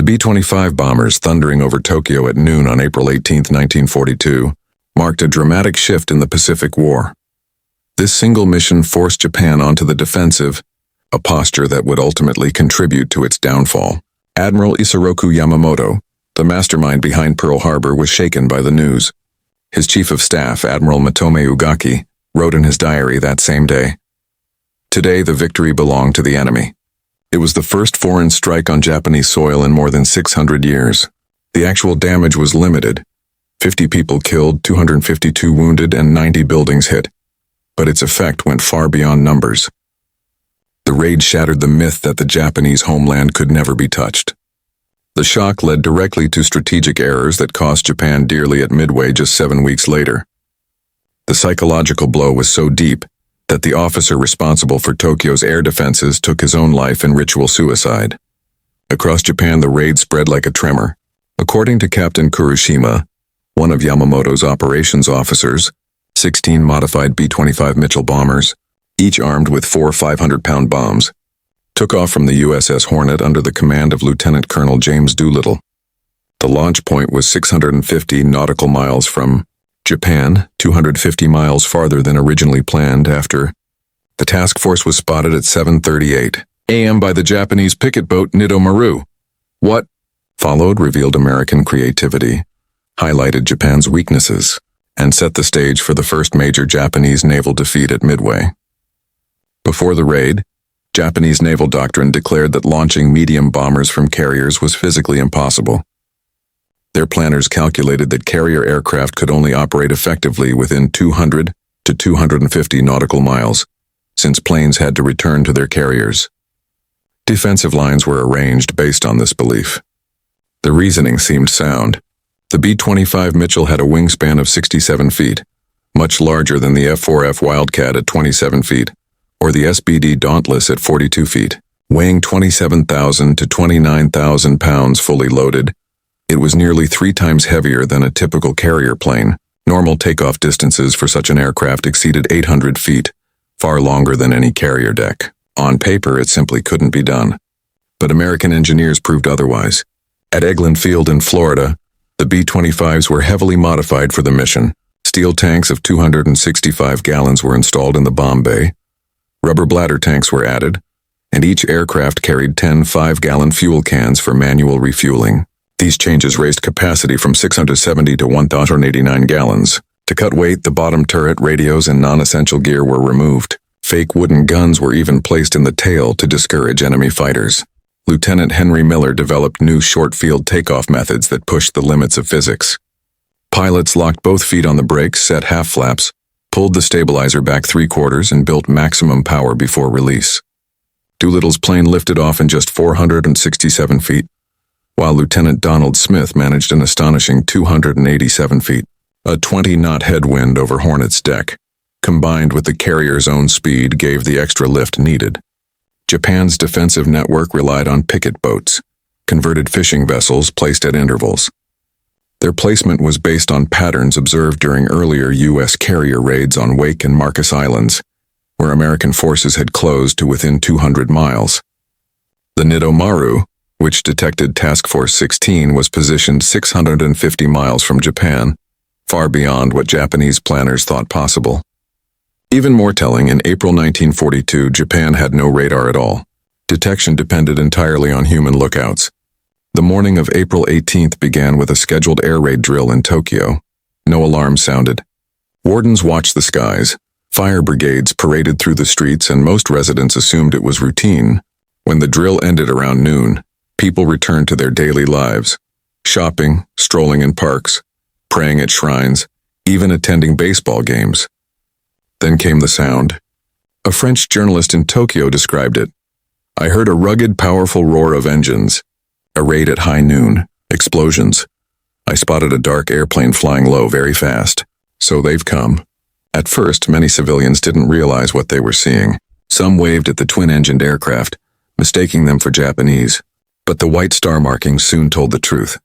B-25 bombers thundering over Tokyo at noon on April 18, 1942, marked a dramatic shift in the Pacific War. This single mission forced Japan onto the defensive, a posture that would ultimately contribute to its downfall. Admiral Isoroku Yamamoto, the mastermind behind Pearl Harbor, was shaken by the news. His chief of staff, Admiral Matome Ugaki, wrote in his diary that same day, "Today the victory belonged to the enemy." It was the first foreign strike on Japanese soil in more than 600 years. The actual damage was limited. 50 people killed, 252 wounded, and 90 buildings hit. But its effect went far beyond numbers. The raid shattered the myth that the Japanese homeland could never be touched. The shock led directly to strategic errors that cost Japan dearly at Midway just 7 weeks later. The psychological blow was so deep that the officer responsible for Tokyo's air defenses took his own life in ritual suicide. Across Japan, the raid spread like a tremor. According to Captain Kurushima, one of Yamamoto's operations officers, 16 modified B-25 Mitchell bombers, each armed with 4 500-pound bombs, took off from the USS Hornet under the command of Lieutenant Colonel James Doolittle. The launch point was 650 nautical miles from Japan, 250 miles farther than originally planned. After the task force was spotted at 7:38 a.m. by the Japanese picket boat Nido Maru. What followed revealed American creativity, highlighted Japan's weaknesses, and set the stage for the first major Japanese naval defeat at Midway. Before the raid, Japanese naval doctrine declared that launching medium bombers from carriers was physically impossible. Their planners calculated that carrier aircraft could only operate effectively within 200 to 250 nautical miles, since planes had to return to their carriers. Defensive lines were arranged based on this belief. The reasoning seemed sound. The B-25 Mitchell had a wingspan of 67 feet, much larger than the F-4F Wildcat at 27 feet, or the SBD Dauntless at 42 feet. Weighing 27,000 to 29,000 pounds fully loaded, it was nearly 3 times heavier than a typical carrier plane. Normal takeoff distances for such an aircraft exceeded 800 feet, far longer than any carrier deck. On paper, it simply couldn't be done. But American engineers proved otherwise. At Eglin Field in Florida, the B-25s were heavily modified for the mission. Steel tanks of 265 gallons were installed in the bomb bay. Rubber bladder tanks were added, and each aircraft carried 10 5-gallon fuel cans for manual refueling. These changes raised capacity from 670 to 1,089 gallons. To cut weight, the bottom turret, radios, and non-essential gear were removed. Fake wooden guns were even placed in the tail to discourage enemy fighters. Lieutenant Henry Miller developed new short-field takeoff methods that pushed the limits of physics. Pilots locked both feet on the brakes, set half flaps, pulled the stabilizer back 3/4, and built maximum power before release. Doolittle's plane lifted off in just 467 feet, while Lieutenant Donald Smith managed an astonishing 287 feet. A 20-knot headwind over Hornet's deck, combined with the carrier's own speed, gave the extra lift needed. Japan's defensive network relied on picket boats, converted fishing vessels placed at intervals. Their placement was based on patterns observed during earlier U.S. carrier raids on Wake and Marcus Islands, where American forces had closed to within 200 miles. The Nido Maru, which detected Task Force 16, was positioned 650 miles from Japan, far beyond what Japanese planners thought possible. Even more telling, in April 1942, Japan had no radar at all. Detection depended entirely on human lookouts. The morning of April 18th began with a scheduled air raid drill in Tokyo. No alarm sounded. Wardens watched the skies, fire brigades paraded through the streets, and most residents assumed it was routine. When the drill ended around noon, people returned to their daily lives, shopping, strolling in parks, praying at shrines, even attending baseball games. Then came the sound. A French journalist in Tokyo described it. "I heard a rugged, powerful roar of engines. A raid at high noon. Explosions. I spotted a dark airplane flying low very fast. So they've come." At first, many civilians didn't realize what they were seeing. Some waved at the twin-engined aircraft, mistaking them for Japanese. But the white star markings soon told the truth.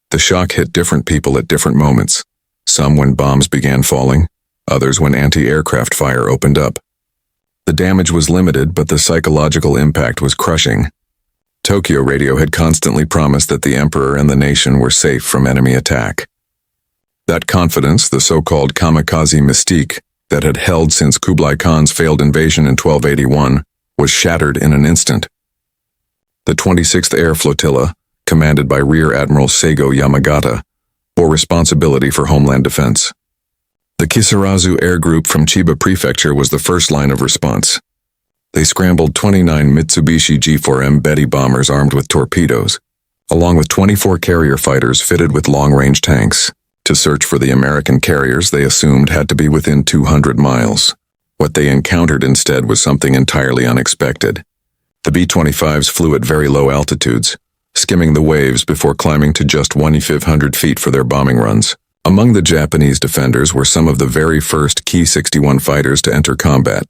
The shock hit different people at different moments. Some when bombs began falling, others when anti-aircraft fire opened up. The damage was limited, but the psychological impact was crushing. Tokyo radio had constantly promised that the emperor and the nation were safe from enemy attack. That confidence, the so-called kamikaze mystique that had held since Kublai Khan's failed invasion in 1281, was shattered in an instant. The 26th Air Flotilla, commanded by Rear Admiral Seigo Yamagata, bore responsibility for homeland defense. The Kisarazu Air Group from Chiba Prefecture was the first line of response. They scrambled 29 Mitsubishi G4M Betty bombers armed with torpedoes, along with 24 carrier fighters fitted with long-range tanks, to search for the American carriers they assumed had to be within 200 miles. What they encountered instead was something entirely unexpected. The B-25s flew at very low altitudes, skimming the waves before climbing to just 2,500 feet for their bombing runs. Among the Japanese defenders were some of the very first Ki-61 fighters to enter combat,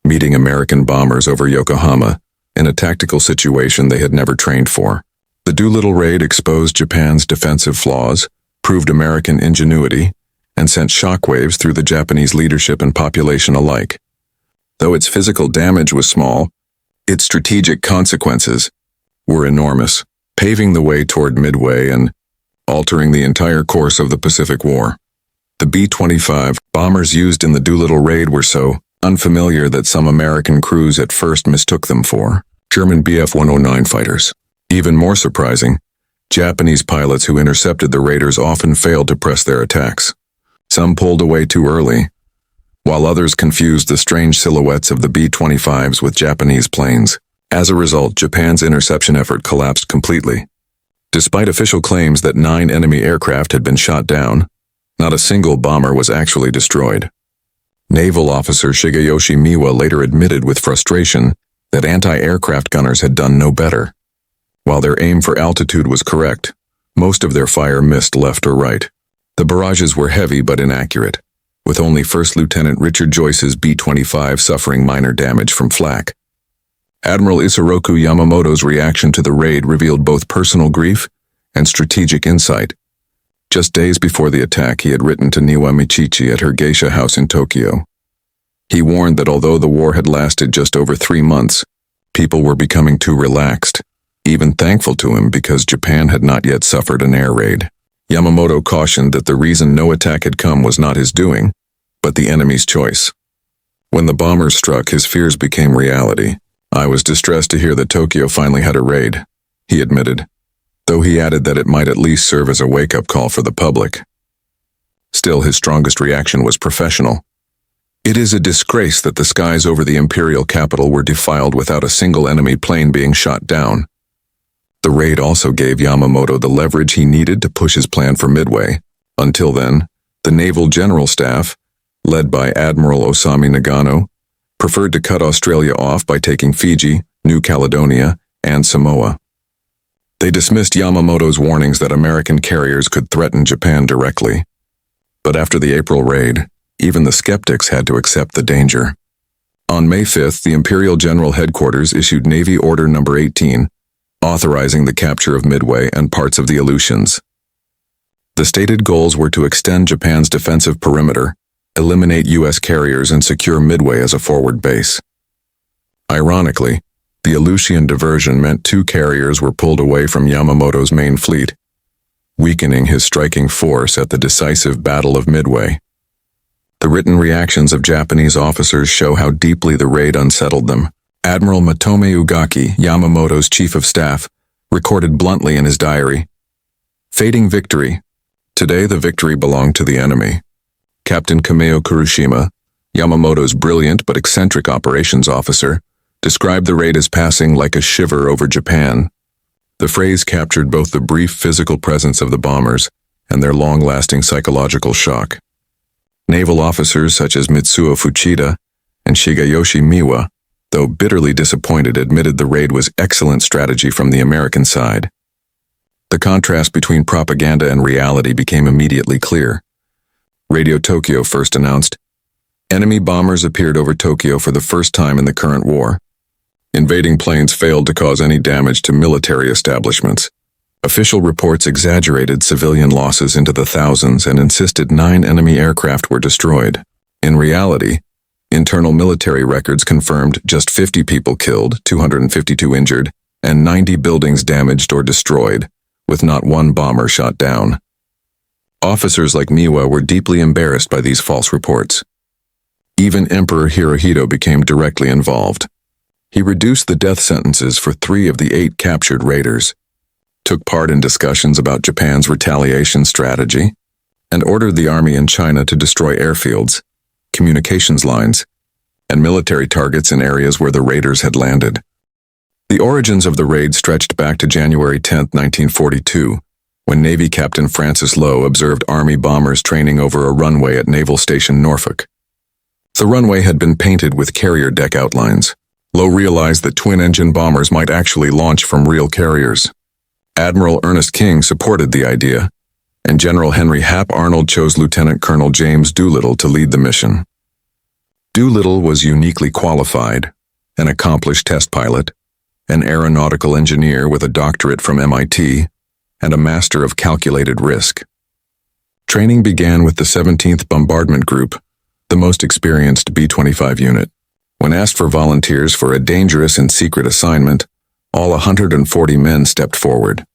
meeting American bombers over Yokohama in a tactical situation they had never trained for. The Doolittle Raid exposed Japan's defensive flaws, proved American ingenuity, and sent shockwaves through the Japanese leadership and population alike. Though its physical damage was small, its strategic consequences were enormous, paving the way toward Midway and altering the entire course of the Pacific War. The B-25 bombers used in the Doolittle Raid were so unfamiliar that some American crews at first mistook them for German Bf-109 fighters. Even more surprising, Japanese pilots who intercepted the raiders often failed to press their attacks. Some pulled away too early, while others confused the strange silhouettes of the B-25s with Japanese planes. As a result, Japan's interception effort collapsed completely. Despite official claims that 9 enemy aircraft had been shot down, not a single bomber was actually destroyed. Naval officer Shigeyoshi Miwa later admitted with frustration that anti-aircraft gunners had done no better. While their aim for altitude was correct, most of their fire missed left or right. The barrages were heavy but inaccurate, with only First Lieutenant Richard Joyce's B-25 suffering minor damage from flak. Admiral Isoroku Yamamoto's reaction to the raid revealed both personal grief and strategic insight. Just days before the attack, he had written to Niwa Michichi at her geisha house in Tokyo. He warned that although the war had lasted just over 3 months, people were becoming too relaxed, even thankful to him because Japan had not yet suffered an air raid. Yamamoto cautioned that the reason no attack had come was not his doing, but the enemy's choice. When the bombers struck, his fears became reality. "I was distressed to hear that Tokyo finally had a raid," he admitted, though he added that it might at least serve as a wake-up call for the public. Still, his strongest reaction was professional. "It is a disgrace that the skies over the imperial capital were defiled without a single enemy plane being shot down." The raid also gave Yamamoto the leverage he needed to push his plan for Midway. Until then, the Naval General Staff, led by Admiral Osami Nagano, preferred to cut Australia off by taking Fiji, New Caledonia, and Samoa. They dismissed Yamamoto's warnings that American carriers could threaten Japan directly. But after the April raid, even the skeptics had to accept the danger. On May 5th, the Imperial General Headquarters issued Navy Order No. 18, authorizing the capture of Midway and parts of the Aleutians. The stated goals were to extend Japan's defensive perimeter, eliminate U.S. carriers, and secure Midway as a forward base. Ironically, the Aleutian diversion meant 2 carriers were pulled away from Yamamoto's main fleet, weakening his striking force at the decisive Battle of Midway. The written reactions of Japanese officers show how deeply the raid unsettled them. Admiral Matome Ugaki, Yamamoto's chief of staff, recorded bluntly in his diary, "Fading victory. Today the victory belonged to the enemy." Captain Kameo Kurushima, Yamamoto's brilliant but eccentric operations officer, described the raid as passing like a shiver over Japan. The phrase captured both the brief physical presence of the bombers and their long-lasting psychological shock. Naval officers such as Mitsuo Fuchida and Shigeyoshi Miwa, though bitterly disappointed, admitted the raid was excellent strategy from the American side. The contrast between propaganda and reality became immediately clear. Radio Tokyo first announced, "Enemy bombers appeared over Tokyo for the first time in the current war. Invading planes failed to cause any damage to military establishments." Official reports exaggerated civilian losses into the thousands and insisted 9 enemy aircraft were destroyed. In reality, internal military records confirmed just 50 people killed, 252 injured, and 90 buildings damaged or destroyed, with not one bomber shot down. Officers like Miwa were deeply embarrassed by these false reports. Even Emperor Hirohito became directly involved. He reduced the death sentences for 3 of the 8 captured raiders, took part in discussions about Japan's retaliation strategy, and ordered the army in China to destroy airfields, communications lines, and military targets in areas where the raiders had landed. The origins of the raid stretched back to January 10, 1942, when Navy Captain Francis Lowe observed Army bombers training over a runway at Naval Station Norfolk. The runway had been painted with carrier deck outlines. Lowe realized that twin-engine bombers might actually launch from real carriers. Admiral Ernest King supported the idea, and General Henry Hap Arnold chose Lieutenant Colonel James Doolittle to lead the mission. Doolittle was uniquely qualified, an accomplished test pilot, an aeronautical engineer with a doctorate from MIT, and a master of calculated risk. Training began with the 17th Bombardment Group, the most experienced B-25 unit. When asked for volunteers for a dangerous and secret assignment, all 140 men stepped forward.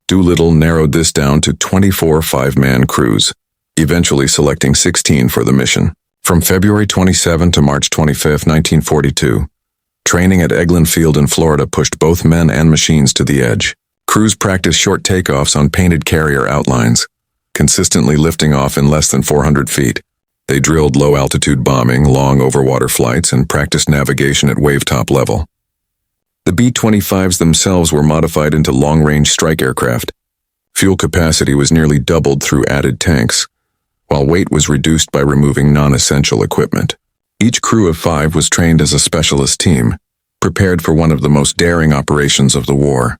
Doolittle narrowed this down to 24 5-man crews, eventually selecting 16 for the mission. From February 27 to March 25, 1942, training at Eglin Field in Florida pushed both men and machines to the edge. Crews practiced short takeoffs on painted carrier outlines, consistently lifting off in less than 400 feet. They drilled low-altitude bombing, long overwater flights, and practiced navigation at wave-top level. The B-25s themselves were modified into long-range strike aircraft. Fuel capacity was nearly doubled through added tanks, while weight was reduced by removing non-essential equipment. Each crew of 5 was trained as a specialist team, prepared for one of the most daring operations of the war.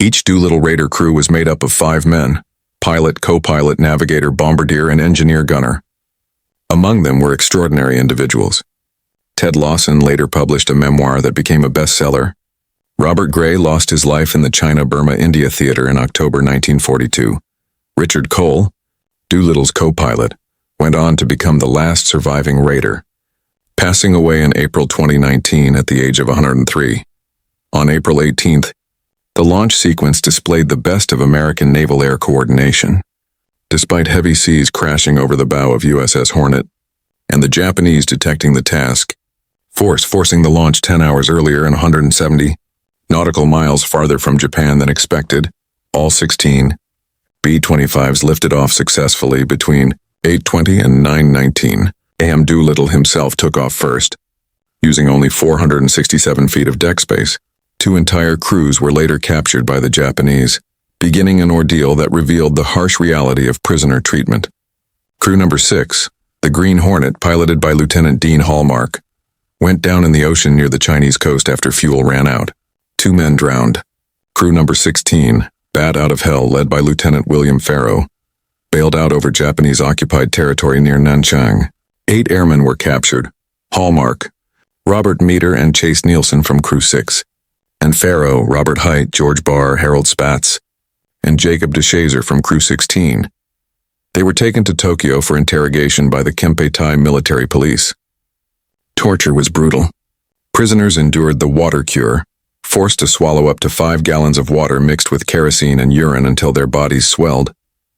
Each Doolittle Raider crew was made up of 5 men: pilot, co-pilot, navigator, bombardier, and engineer-gunner. Among them were extraordinary individuals. Ted Lawson later published a memoir that became a bestseller. Robert Gray lost his life in the China-Burma-India theater in October 1942. Richard Cole, Doolittle's co-pilot, went on to become the last surviving raider, passing away in April 2019 at the age of 103. On April 18th, the launch sequence displayed the best of American naval air coordination. Despite heavy seas crashing over the bow of USS Hornet, and the Japanese detecting the task, forcing the launch 10 hours earlier and 170 nautical miles farther from Japan than expected, all 16 B-25s lifted off successfully between 8:20 and 9:19 a.m. Doolittle himself took off first, using only 467 feet of deck space. 2 entire crews were later captured by the Japanese, beginning an ordeal that revealed the harsh reality of prisoner treatment. Crew number 6, the Green Hornet, piloted by Lieutenant Dean Hallmark, went down in the ocean near the Chinese coast after fuel ran out. 2 men drowned. Crew number 16, Bat Out of Hell, led by Lieutenant William Farrow, bailed out over Japanese-occupied territory near Nanchang. 8 airmen were captured: Hallmark, Robert Meter and Chase Nielsen from Crew 6, and Farrow, Robert Height, George Barr, Harold Spatz, and Jacob DeShazer from Crew 16. They were taken to Tokyo for interrogation by the Kempeitai military police. Torture was brutal. Prisoners endured the water cure, forced to swallow up to 5 gallons of water mixed with kerosene and urine until their bodies swelled,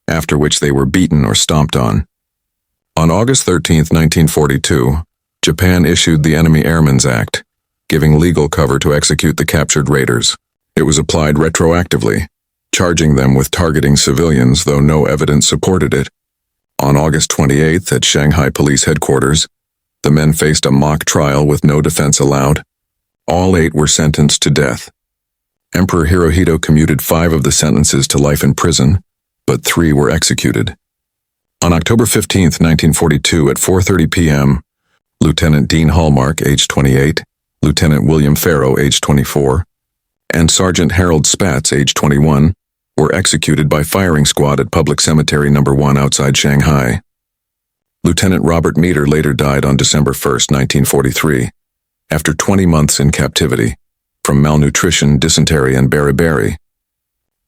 after which they were beaten or stomped on. On August 13, 1942, Japan issued the Enemy Airmen's Act, giving legal cover to execute the captured raiders. It was applied retroactively, charging them with targeting civilians, though no evidence supported it. On August 28th, at Shanghai Police Headquarters, the men faced a mock trial with no defense allowed. All 8 were sentenced to death. Emperor Hirohito commuted 5 of the sentences to life in prison, but 3 were executed. On October 15, 1942, at 4:30 p.m., Lieutenant Dean Hallmark, age 28, Lieutenant William Farrow, age 24, and Sergeant Harold Spatz, age 21, were executed by firing squad at Public Cemetery No. 1 outside Shanghai. Lieutenant Robert Meter later died on December 1, 1943, after 20 months in captivity, from malnutrition, dysentery, and beriberi.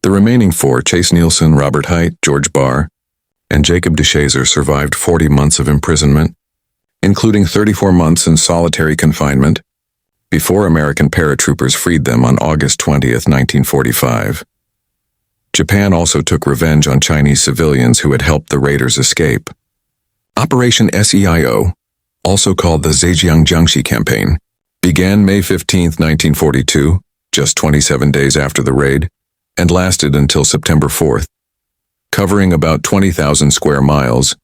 The remaining 4, Chase Nielsen, Robert Height, George Barr, and Jacob DeShazer, survived 40 months of imprisonment, including 34 months in solitary confinement, before American paratroopers freed them on August 20, 1945. Japan also took revenge on Chinese civilians who had helped the raiders escape. Operation SEIO, also called the Zhejiang Jiangxi Campaign, began May 15, 1942, just 27 days after the raid, and lasted until September 4th. Covering about 20,000 square miles,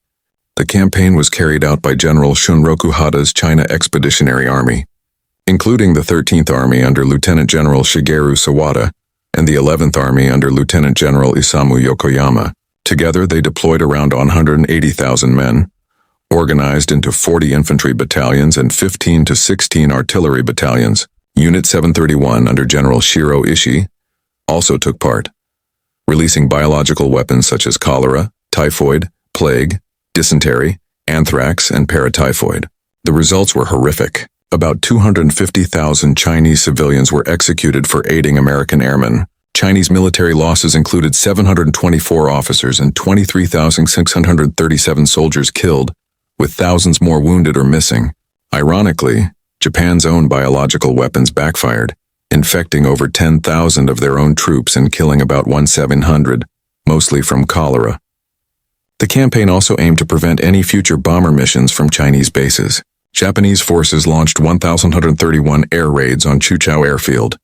the campaign was carried out by General Shunroku Hada's China Expeditionary Army, including the 13th Army under Lieutenant General Shigeru Sawada and the 11th Army under Lieutenant General Isamu Yokoyama. Together they deployed around 180,000 men, organized into 40 infantry battalions and 15 to 16 artillery battalions. Unit 731 under General Shiro Ishii also took part, releasing biological weapons such as cholera, typhoid, plague, dysentery, anthrax, and paratyphoid. The results were horrific. About 250,000 Chinese civilians were executed for aiding American airmen. Chinese military losses included 724 officers and 23,637 soldiers killed, with thousands more wounded or missing. Ironically, Japan's own biological weapons backfired, infecting over 10,000 of their own troops and killing about 1,700, mostly from cholera. The campaign also aimed to prevent any future bomber missions from Chinese bases. Japanese forces launched 1,131 air raids on Chuchao Airfield,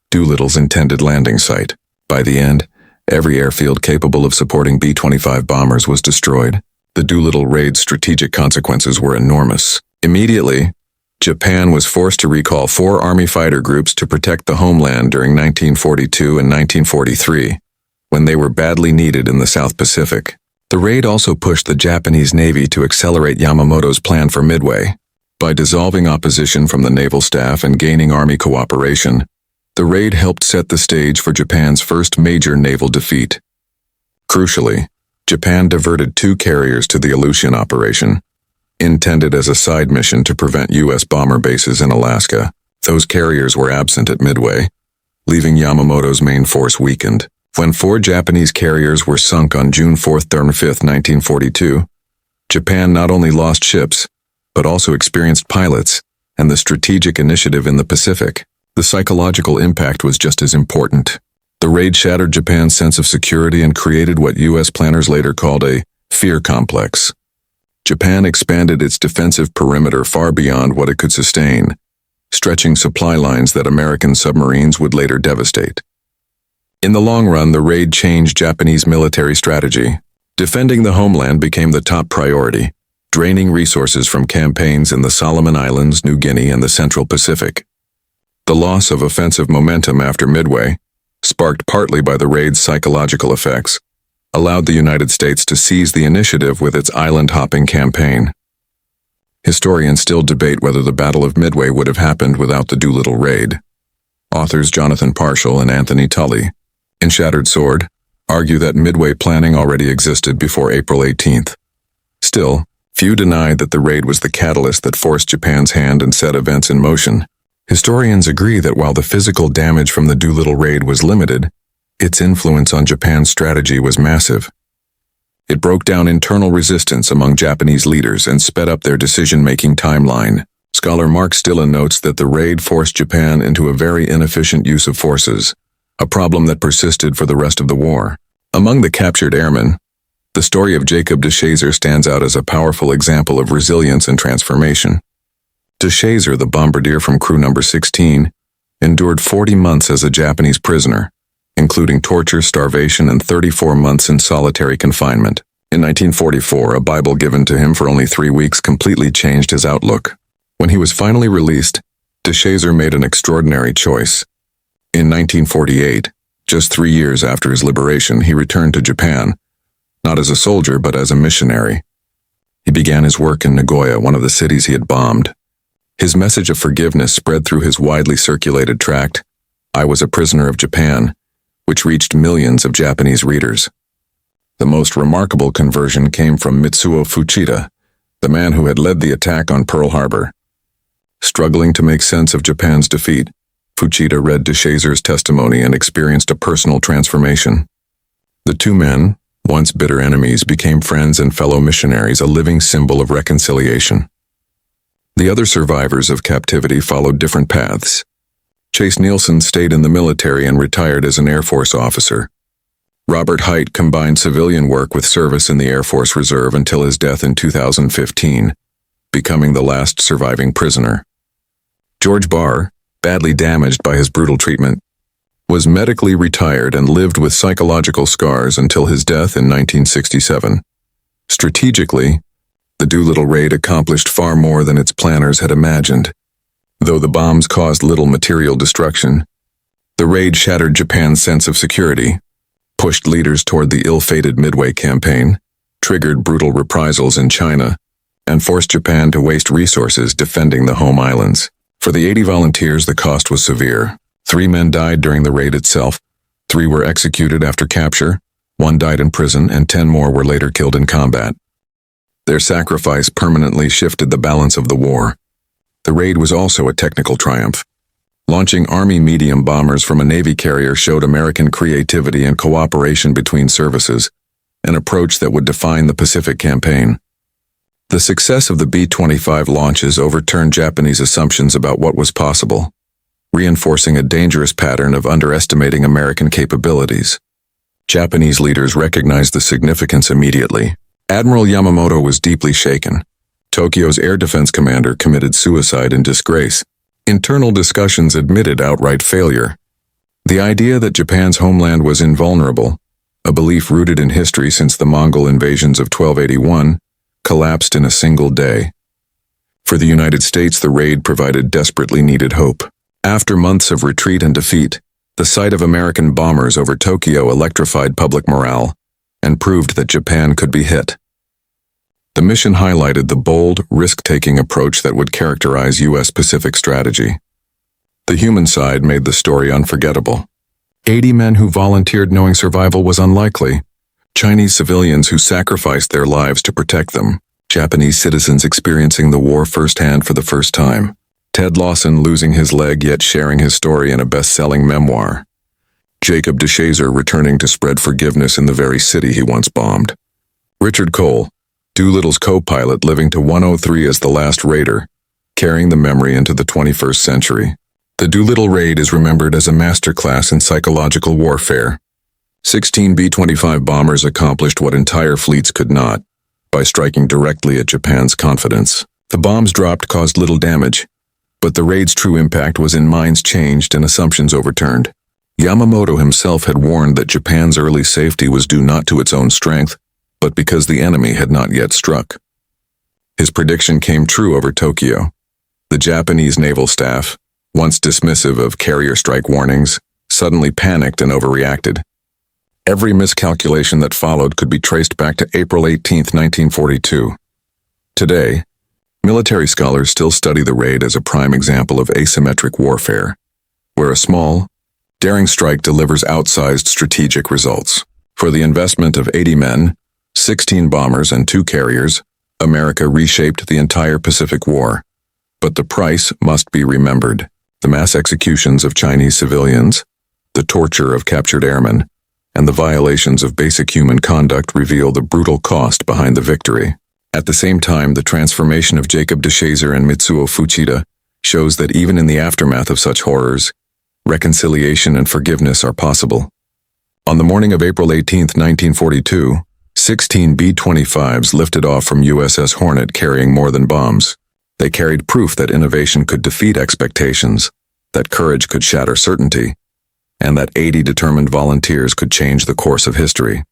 Doolittle's intended landing site. By the end, every airfield capable of supporting B-25 bombers was destroyed. The Doolittle Raid's strategic consequences were enormous. Immediately, Japan was forced to recall 4 Army fighter groups to protect the homeland during 1942 and 1943, when they were badly needed in the South Pacific. The raid also pushed the Japanese Navy to accelerate Yamamoto's plan for Midway. By dissolving opposition from the naval staff and gaining Army cooperation, the raid helped set the stage for Japan's first major naval defeat. Crucially, Japan diverted 2 carriers to the Aleutian operation, intended as a side mission to prevent U.S. bomber bases in Alaska. Those carriers were absent at Midway, leaving Yamamoto's main force weakened. When 4 Japanese carriers were sunk on June 4 and 5, 1942, Japan not only lost ships, but also experienced pilots and the strategic initiative in the Pacific. The psychological impact was just as important. The raid shattered Japan's sense of security and created what U.S. planners later called a fear complex. Japan expanded its defensive perimeter far beyond what it could sustain, stretching supply lines that American submarines would later devastate. In the long run, the raid changed Japanese military strategy. Defending the homeland became the top priority, draining resources from campaigns in the Solomon Islands, New Guinea, and the Central Pacific. The loss of offensive momentum after Midway, sparked partly by the raid's psychological effects, allowed the United States to seize the initiative with its island-hopping campaign. Historians still debate whether the Battle of Midway would have happened without the Doolittle Raid. Authors Jonathan Parshall and Anthony Tully, in Shattered Sword, argue that Midway planning already existed before April 18th. Still, few deny that the raid was the catalyst that forced Japan's hand and set events in motion. Historians agree that while the physical damage from the Doolittle Raid was limited, its influence on Japan's strategy was massive. It broke down internal resistance among Japanese leaders and sped up their decision-making timeline. Scholar Mark Stilla notes that the raid forced Japan into a very inefficient use of forces, a problem that persisted for the rest of the war. Among the captured airmen, the story of Jacob DeShazer stands out as a powerful example of resilience and transformation. DeShazer, the bombardier from crew number 16, endured 40 months as a Japanese prisoner, including torture, starvation, and 34 months in solitary confinement. In 1944, a Bible given to him for only 3 weeks completely changed his outlook. When he was finally released, DeShazer made an extraordinary choice. In 1948, just 3 years after his liberation, he returned to Japan, not as a soldier but as a missionary. He began his work in Nagoya, one of the cities he had bombed. His message of forgiveness spread through his widely circulated tract, "I Was a Prisoner of Japan," which reached millions of Japanese readers. The most remarkable conversion came from Mitsuo Fuchida, the man who had led the attack on Pearl Harbor. Struggling to make sense of Japan's defeat, Fuchida read DeShazer's testimony and experienced a personal transformation. The 2 men, once bitter enemies, became friends and fellow missionaries, a living symbol of reconciliation. The other survivors of captivity followed different paths. Chase Nielsen stayed in the military and retired as an Air Force officer. Robert Hite combined civilian work with service in the Air Force Reserve until his death in 2015, becoming the last surviving prisoner. George Barr, badly damaged by his brutal treatment, was medically retired and lived with psychological scars until his death in 1967. Strategically, the Doolittle Raid accomplished far more than its planners had imagined. Though the bombs caused little material destruction, the raid shattered Japan's sense of security, pushed leaders toward the ill-fated Midway campaign, triggered brutal reprisals in China, and forced Japan to waste resources defending the home islands. For the 80 volunteers, the cost was severe. 3 men died during the raid itself, 3 were executed after capture, 1 died in prison, and 10 more were later killed in combat. Their sacrifice permanently shifted the balance of the war. The raid was also a technical triumph. Launching Army medium bombers from a Navy carrier showed American creativity and cooperation between services, an approach that would define the Pacific campaign. The success of the B-25 launches overturned Japanese assumptions about what was possible, reinforcing a dangerous pattern of underestimating American capabilities. Japanese leaders recognized the significance immediately. Admiral Yamamoto was deeply shaken. Tokyo's air defense commander committed suicide in disgrace. Internal discussions admitted outright failure. The idea that Japan's homeland was invulnerable, a belief rooted in history since the Mongol invasions of 1281, collapsed in a single day. For the United States, the raid provided desperately needed hope. After months of retreat and defeat, the sight of American bombers over Tokyo electrified public morale and proved that Japan could be hit. The mission highlighted the bold, risk-taking approach that would characterize U.S. Pacific strategy. The human side made the story unforgettable. 80 men who volunteered knowing survival was unlikely. Chinese civilians who sacrificed their lives to protect them. Japanese citizens experiencing the war firsthand for the first time. Ted Lawson losing his leg yet sharing his story in a best-selling memoir. Jacob DeShazer returning to spread forgiveness in the very city he once bombed. Richard Cole, Doolittle's co-pilot, living to 103 as the last raider, carrying the memory into the 21st century. The Doolittle Raid is remembered as a masterclass in psychological warfare. 16 B-25 bombers accomplished what entire fleets could not, by striking directly at Japan's confidence. The bombs dropped caused little damage, but the raid's true impact was in minds changed and assumptions overturned. Yamamoto himself had warned that Japan's early safety was due not to its own strength, but because the enemy had not yet struck. His prediction came true over Tokyo. The Japanese naval staff, once dismissive of carrier strike warnings, suddenly panicked and overreacted. Every miscalculation that followed could be traced back to April 18, 1942. Today, military scholars still study the raid as a prime example of asymmetric warfare, where a small, daring strike delivers outsized strategic results. For the investment of 80 men, 16 bombers, and 2 carriers, America reshaped the entire Pacific War. But the price must be remembered. The mass executions of Chinese civilians, the torture of captured airmen, and the violations of basic human conduct reveal the brutal cost behind the victory. At the same time, the transformation of Jacob DeShazer and Mitsuo Fuchida shows that even in the aftermath of such horrors, reconciliation and forgiveness are possible. On the morning of April 18, 1942, 16 B-25s lifted off from USS Hornet carrying more than bombs. They carried proof that innovation could defeat expectations, that courage could shatter certainty, and that 80 determined volunteers could change the course of history.